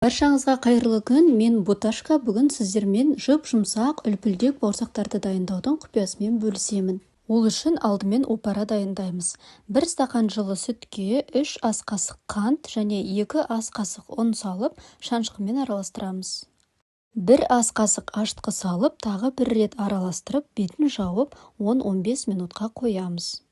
Баршаңызға қайырлы күн. Мен Боташка. Бүгін сіздермен жұп-жұмсақ үлпілдек бауырсақтарды дайындаудың құпиясымен бөлісемін. Ол үшін алдымен опара дайындаймыз. 1 стақан жылы сүтке 3 ас қасық қант және 2 ас қасық ұн салып, шанышқымен араластырамыз. 1 ас қасық ашытқы салып, тағы бір рет араластырып, бетін жауып 10-15 минутқа қоямыз.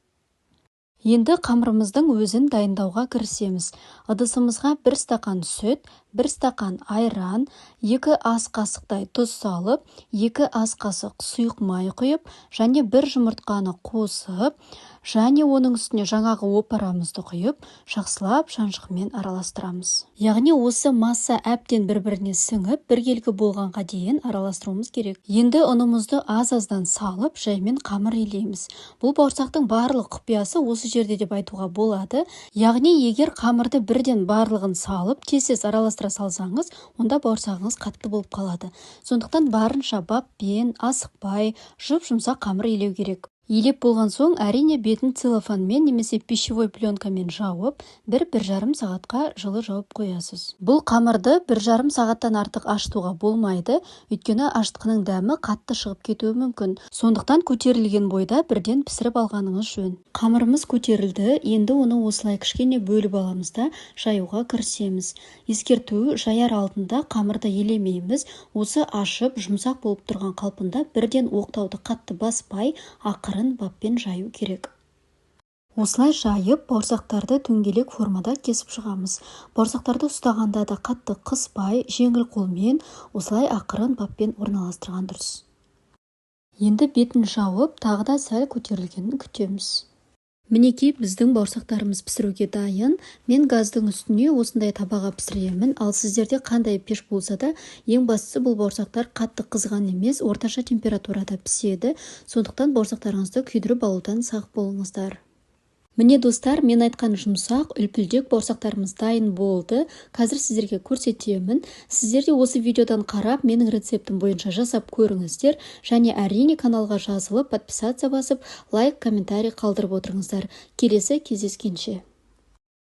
Енді қамырымыздың өзін дайындауға кірісеміз. Ыдысымызға 1 стақан сүт, 1 стақан айран, 2 ас қасықтай тұз салып, 2 ас қасық сұйық май құйып, және 1 жұмыртқаны қосып, және оның үстіне жаңағы опарамызды құйып, жақсылап шанышқымен араластырамыз. Яғни осы масса әбден бір-біріне сіңіп, біркелкі болғанға дейін араластыруымыз керек. Енді ұнымызды аз-аздан салып, жаймен қамыр илейміз. Бұл бауырсақтың барлық құпиясы осы жерде деп айтуға болады. Яғни егер қамырды бірден барлығын салып, тез араластыра салсаңыз, онда бауырсағыңыз қатты болып қалады. Сондықтан барынша баппен, асықпай, жұп-жұмсақ қамыр илеу керек. Илеп болған соң, әрине бетін целлофанмен немесе пищевой пленкамен жауып, 1-1,5 сағатқа жылы жауып қоясыз. Бұл қамырды 1,5 сағаттан артық ашытуға болмайды, өйткені ашытқының дәмі қатты шығып кетуі мүмкін. Сондықтан көтерілген бойда бірден пісіріп алғаныңыз жөн. Қамырымыз көтерілді, енді оны осылай кішкене бөліп аламыз да жаюға кірісеміз. Ескерту: жаяр алдында қамырды елемейміз. Осы ашып, жұмсақ болып тұрған қалпында бірден оқтауды қатты баспай, ақырын баппен жаю керек. Осылай жайып, бауырсақтарды дөңгелек формада кесіп шығамыз. Бауырсақтарды ұстағанда да қатты қыспай, жеңіл қолмен осылай ақырын баппен орналастырған дұрыс. Енді бетін жауып, тағы да сәл көтерілгенін күтеміз. Мінекей біздің бауырсақтарымыз пісіруге дайын. Мен газдың үстіне осындай табаға пісіремін, ал сіздерде қандай пеш болса да, ең бастысы бұл бауырсақтар қатты қызған емес, орташа температурада піседі. Сондықтан бауырсақтарыңызды күйдіріп алудан сақ болыңыздар. Міне достар, мен айтқан жұмсақ үлпілдек бауырсақтарымыз дайын болды. Қазір сіздерге көрсетемін. Сіздер де осы видеодан қарап, менің рецептім бойынша жасап көріңіздер. Және әрине каналға жазылып, подписация басып, лайк, комментарий қалдырып отырыңыздар. Келесі кездескенше.